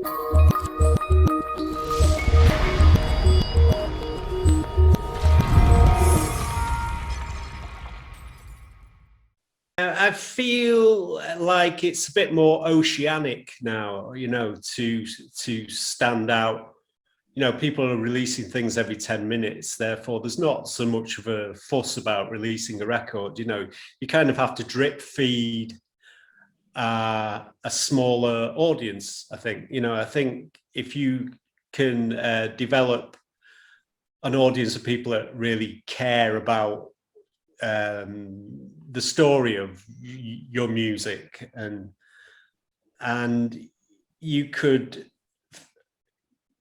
I feel like it's a bit more oceanic now, you know, to stand out. You know, people are releasing things every 10 minutes, therefore there's not so much of a fuss about releasing a record. You know, you kind of have to drip feed a smaller audience, I think. You know, I think if you can develop an audience of people that really care about the story of your music, and you could,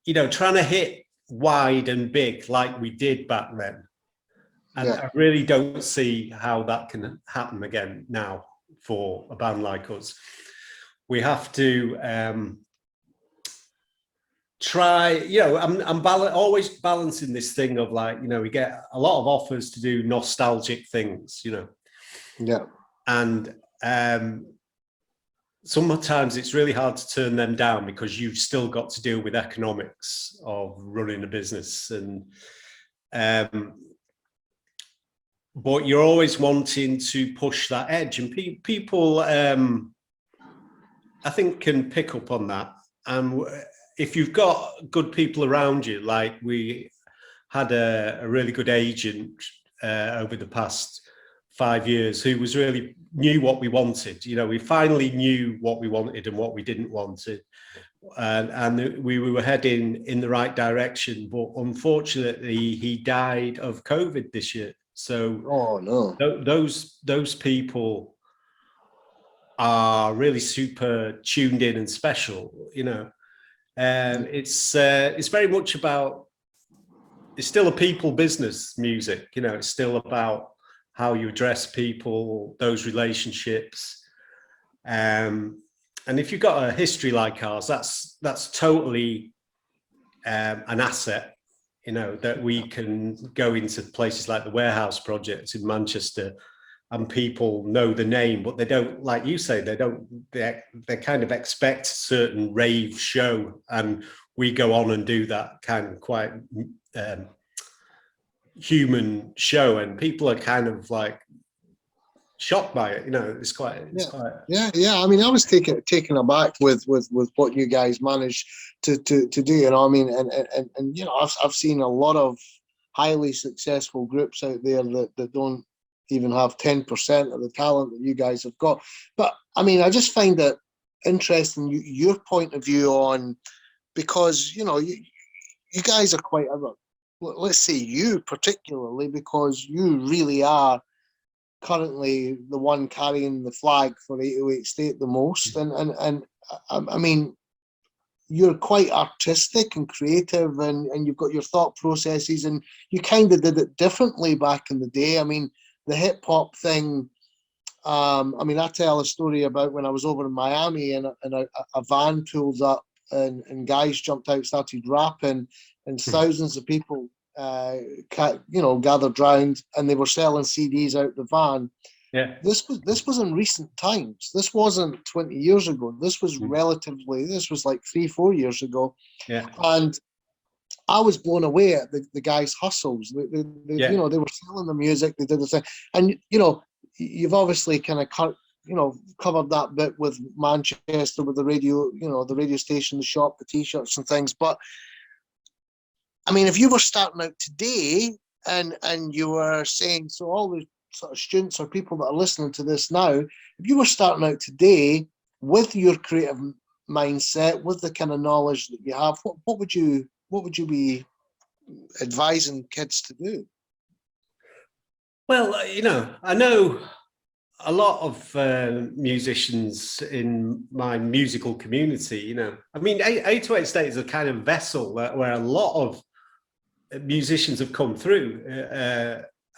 you know, trying to hit wide and big like we did back then. And yeah. I really don't see how that can happen again now for a band like us. We have to try, you know, I'm always balancing this thing of like, you know, we get a lot of offers to do nostalgic things, you know. Yeah. And sometimes it's really hard to turn them down because you've still got to deal with economics of running a business. And but you're always wanting to push that edge, and people I think can pick up on that. And if you've got good people around you, like we had a really good agent over the past 5 years who was really knew what we wanted. You know, we finally knew what we wanted and what we didn't want it. And we were heading in the right direction, but unfortunately he died of COVID this year. So oh no, those people are really super tuned in and special, you know. It's very much about, it's still a people business, music, you know. It's still about how you address people, those relationships. And if you've got a history like ours, that's totally an asset, you know, that we can go into places like the Warehouse Project in Manchester, and people know the name, but they don't, like you say, they kind of expect a certain rave show, and we go on and do that kind of quite human show, and people are kind of like shocked by it, you know. It's quite I mean, I was taken aback with what you guys managed to do, you know. I mean, and you know, I've seen a lot of highly successful groups out there that don't even have 10% of the talent that you guys have got. But I mean, I just find it interesting, your point of view on, because, you know, you guys are quite, let's say you particularly, because you really are currently the one carrying the flag for 808 State the most. And I mean, you're quite artistic and creative, and you've got your thought processes, and you kind of did it differently back in the day. I mean, the hip hop thing, I mean, I tell a story about when I was over in Miami, and a van pulled up, and guys jumped out, started rapping, and thousands of people, you know, gathered round, and they were selling CDs out the van. Yeah. This was in recent times. This wasn't 20 years ago. This was this was like 3-4 years ago. Yeah. And I was blown away at the guys' hustles. They you know, they were selling the music, they did the thing. And, you know, you've obviously kind of, you know, covered that bit with Manchester, with the radio, you know, the radio station, the shop, the T-shirts and things. But, I mean, if you were starting out today and you were saying, so all the sort of students or people that are listening to this now, if you were starting out today with your creative mindset, with the kind of knowledge that you have, what would you be advising kids to do? Well, you know, I know a lot of musicians in my musical community, you know. I mean, 808 State is a kind of vessel where a lot of musicians have come through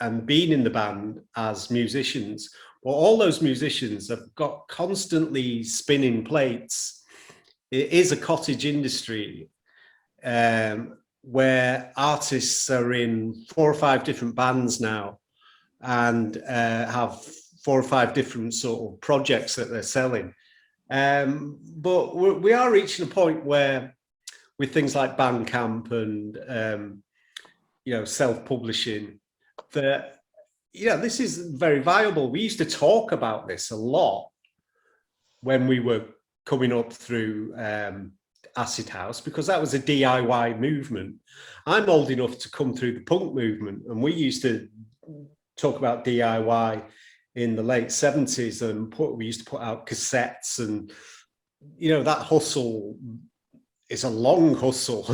and been in the band as musicians. Well, all those musicians have got constantly spinning plates. It is a cottage industry where artists are in 4 or 5 different bands now, and have 4 or 5 different sort of projects that they're selling. But we are reaching a point where, with things like Bandcamp and self-publishing, that this is very viable. We used to talk about this a lot when we were coming up through Acid House, because that was a DIY movement. I'm old enough to come through the punk movement, and we used to talk about DIY in the late 70s, and we used to put out cassettes, and that hustle is a long hustle,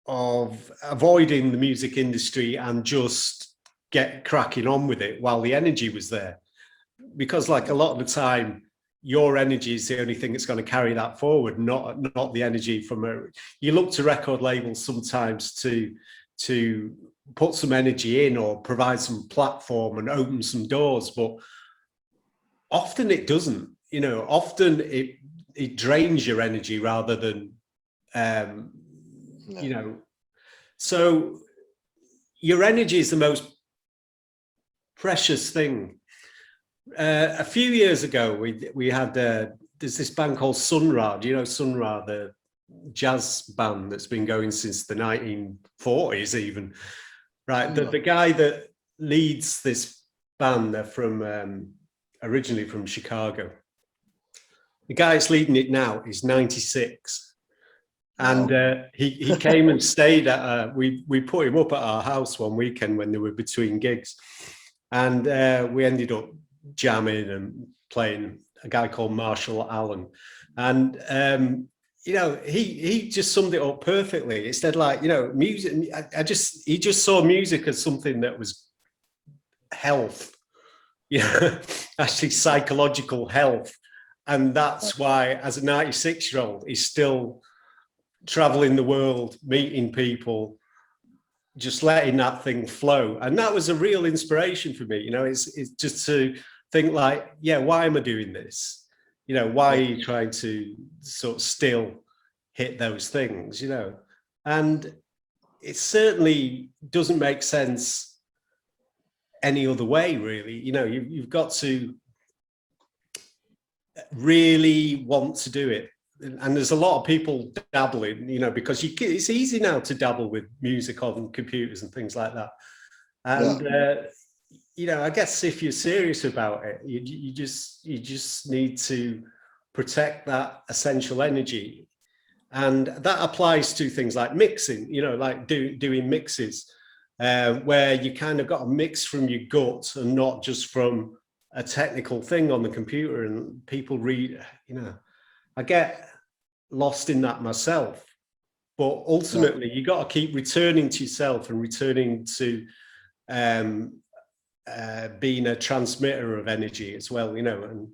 of avoiding the music industry and just get cracking on with it while the energy was there. Because like a lot of the time, your energy is the only thing that's going to carry that forward, not the energy from you look to record labels sometimes to put some energy in or provide some platform and open some doors, but often it doesn't. Often it drains your energy rather than so your energy is the most precious thing. A few years ago, we had there's this band called Sun Ra. Do you know Sun Ra, the jazz band that's been going since the 1940s even? Right, the guy that leads this band, they're from originally from Chicago. The guy that's leading it now is 96, and he came and stayed at. We put him up at our house one weekend when they were between gigs, and we ended up jamming and playing a guy called Marshall Allen, and he just summed it up perfectly. It said, like, music. He just saw music as something that was health, actually psychological health, and that's why, as a 96-year-old, he's still traveling the world, meeting people, just letting that thing flow. And that was a real inspiration for me. It's just to think, like, why am I doing this? Why are you trying to sort of still hit those things, And it certainly doesn't make sense any other way, really. You've got to really want to do it. And there's a lot of people dabbling, because it's easy now to dabble with music on computers and things like that. And I guess if you're serious about it, you just need to protect that essential energy, and that applies to things like mixing. Like doing mixes, where you kind of got to mix from your gut and not just from a technical thing on the computer. And people read, I get lost in that myself, but ultimately you got to keep returning to yourself and returning to being a transmitter of energy as well, and